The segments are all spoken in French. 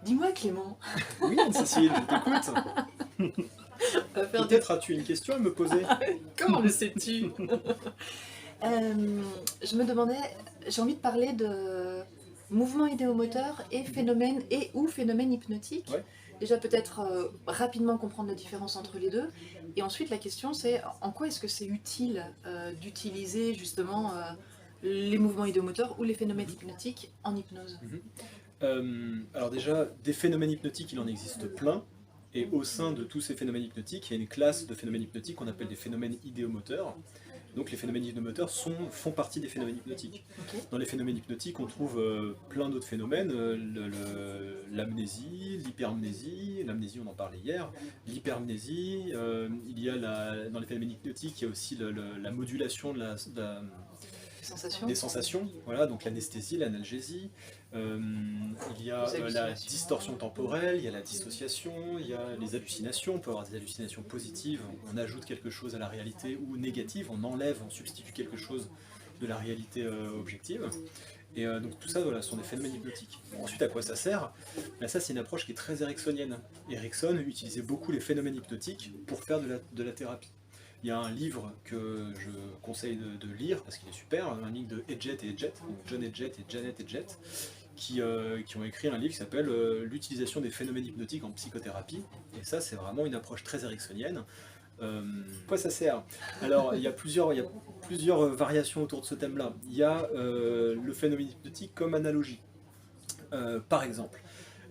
Dis-moi Clément, Oui, Anne-Cécile, je t'écoute. on va faire du... Peut-être as-tu une question à me poser? Comment le sais-tu? Je me demandais, j'ai envie de parler de mouvement idéomoteur et phénomène et ou phénomène hypnotique. Ouais. Déjà peut-être rapidement comprendre la différence entre les deux. Et ensuite la question c'est en quoi est-ce que c'est utile d'utiliser justement les mouvements idéomoteurs ou les phénomènes hypnotiques en hypnose. Alors déjà, des phénomènes hypnotiques, il en existe plein. Et au sein de tous ces phénomènes hypnotiques, il y a une classe de phénomènes hypnotiques qu'on appelle des phénomènes idéomoteurs. Donc les phénomènes idéomoteurs font partie des phénomènes hypnotiques. Ok. Dans les phénomènes hypnotiques, on trouve plein d'autres phénomènes, l'amnésie, l'hypermnésie, l'amnésie on en parlait hier, l'hypermnésie, il y a dans les phénomènes hypnotiques, il y a aussi la modulation Sensation. des sensations, voilà, donc l'anesthésie, l'analgésie, il y a Les la hallucinations. distorsion temporelle, il y a la dissociation, il y a les hallucinations, on peut avoir des hallucinations positives, on ajoute quelque chose à la réalité, ou négatives, on enlève, on substitue quelque chose de la réalité objective. Et donc tout ça, voilà, sont des phénomènes hypnotiques. Bon, ensuite, à quoi ça sert? Ben, ça, c'est une approche qui est très ericksonienne. Erickson utilisait beaucoup les phénomènes hypnotiques pour faire de la thérapie. Il y a un livre que je conseille de lire, parce qu'il est super, un livre de Edgett et Edgett, donc John Edgett et Janet Edgett, qui ont écrit un livre qui s'appelle L'utilisation des phénomènes hypnotiques en psychothérapie. Et ça, c'est vraiment une approche très ericksonienne. Quoi ça sert? Alors, il y a plusieurs variations autour de ce thème-là. Il y a le phénomène hypnotique comme analogie. Par exemple,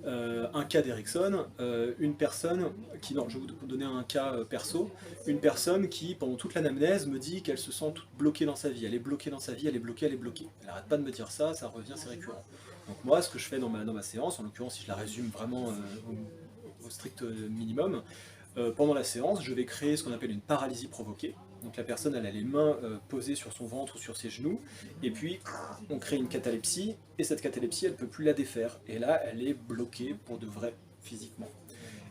un cas d'Erickson, une personne qui, non, je vais vous donner un cas perso, une personne qui, pendant toute l'anamnèse, me dit qu'elle se sent toute bloquée dans sa vie. Elle est bloquée dans sa vie, elle est bloquée, elle est bloquée. Elle n'arrête pas de me dire ça, ça revient, c'est récurrent. Donc moi, ce que je fais dans ma séance, en l'occurrence, si je la résume vraiment au strict minimum, pendant la séance, je vais créer ce qu'on appelle une paralysie provoquée. Donc la personne, elle a les mains posées sur son ventre ou sur ses genoux, et puis on crée une catalepsie, et cette catalepsie, elle ne peut plus la défaire. Et là, elle est bloquée pour de vrai, physiquement.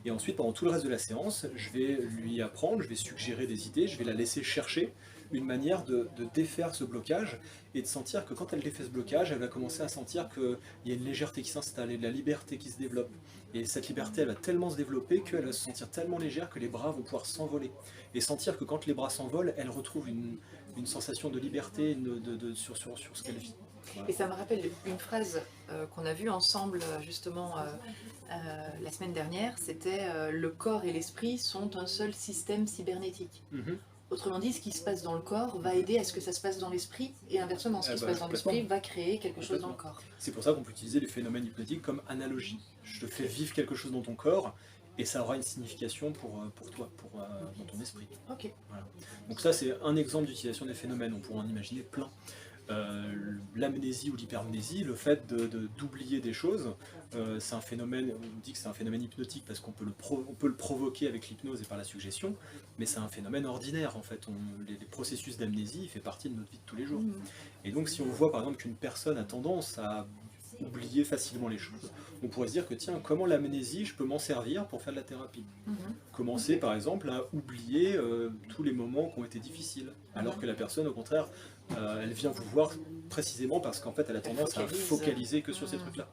Et ensuite, pendant tout le reste de la séance, je vais lui apprendre, je vais suggérer des idées, je vais la laisser chercher une manière de défaire ce blocage, et de sentir que quand elle défait ce blocage, elle va commencer à sentir qu'il y a une légèreté qui s'installe, et de la liberté qui se développe. Et cette liberté, elle va tellement se développer qu'elle va se sentir tellement légère que les bras vont pouvoir s'envoler. Et sentir que quand les bras s'envolent, elle retrouve une sensation de liberté sur ce qu'elle vit. Voilà. Et ça me rappelle une phrase qu'on a vue ensemble justement la semaine dernière, c'était le corps et l'esprit sont un seul système cybernétique. Autrement dit, ce qui se passe dans le corps va aider à ce que ça se passe dans l'esprit, et inversement, ce qui se passe dans l'esprit va créer quelque chose dans le corps. C'est pour ça qu'on peut utiliser les phénomènes hypnotiques comme analogie. Je te fais vivre quelque chose dans ton corps, et ça aura une signification pour toi, dans ton esprit. Ok. Voilà. Donc ça, c'est un exemple d'utilisation des phénomènes, on pourrait en imaginer plein. L'amnésie ou l'hypermnésie, le fait d'oublier des choses, c'est un phénomène, on dit que c'est un phénomène hypnotique parce qu'on peut le provoquer avec l'hypnose et par la suggestion, mais c'est un phénomène ordinaire en fait. Les processus d'amnésie fait partie de notre vie de tous les jours. Et donc si on voit par exemple qu'une personne a tendance à oublier facilement les choses, on pourrait se dire que tiens, comment l'amnésie, je peux m'en servir pour faire de la thérapie. Commencer par exemple à oublier tous les moments qui ont été difficiles, alors que la personne au contraire, elle vient vous voir précisément parce qu'en fait elle a tendance à focaliser que sur ces trucs-là.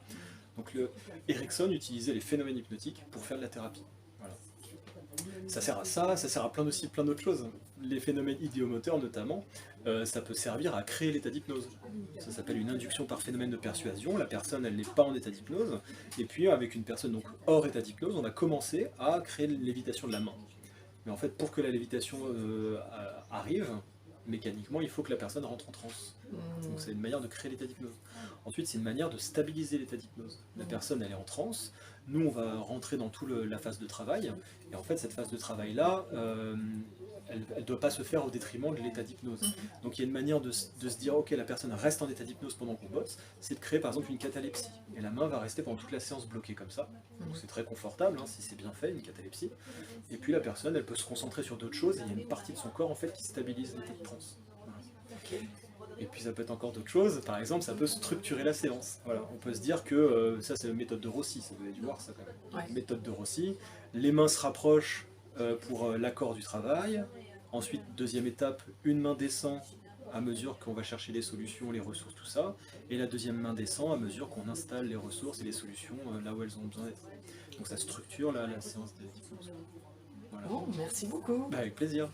Donc Erickson utilisait les phénomènes hypnotiques pour faire de la thérapie. Voilà. Ça sert à ça sert à plein d'autres choses. Les phénomènes idéomoteurs notamment, ça peut servir à créer l'état d'hypnose. Ça s'appelle une induction par phénomène de persuasion. La personne, elle n'est pas en état d'hypnose. Et puis avec une personne donc hors état d'hypnose, on va commencer à créer une lévitation de la main. Mais en fait, pour que la lévitation arrive, mécaniquement, il faut que la personne rentre en transe. Donc c'est une manière de créer l'état d'hypnose. Ensuite, c'est une manière de stabiliser l'état d'hypnose. La personne, elle est en transe. Nous, on va rentrer dans toute la phase de travail. Et en fait, cette phase de travail-là, elle ne doit pas se faire au détriment de l'état d'hypnose. Donc il y a une manière de se dire, ok, la personne reste en état d'hypnose pendant qu'on bosse, c'est de créer par exemple une catalepsie. Et la main va rester pendant toute la séance bloquée comme ça. Donc c'est très confortable, hein, si c'est bien fait, une catalepsie. Et puis la personne, elle peut se concentrer sur d'autres choses, et il y a une partie de son corps en fait qui stabilise l'état de transe. Voilà. Ok. Et puis ça peut être encore d'autres choses, par exemple ça peut structurer la séance. Voilà, on peut se dire que ça c'est la méthode de Rossi, ça vous avez dû voir ça quand même. Ouais. Méthode de Rossi, les mains se rapprochent pour l'accord du travail. Ensuite, deuxième étape, une main descend à mesure qu'on va chercher les solutions, les ressources, tout ça, et la deuxième main descend à mesure qu'on installe les ressources et les solutions là où elles ont besoin d'être. Donc ça structure la séance d'hypnose. Voilà. Bon, merci beaucoup. Avec plaisir.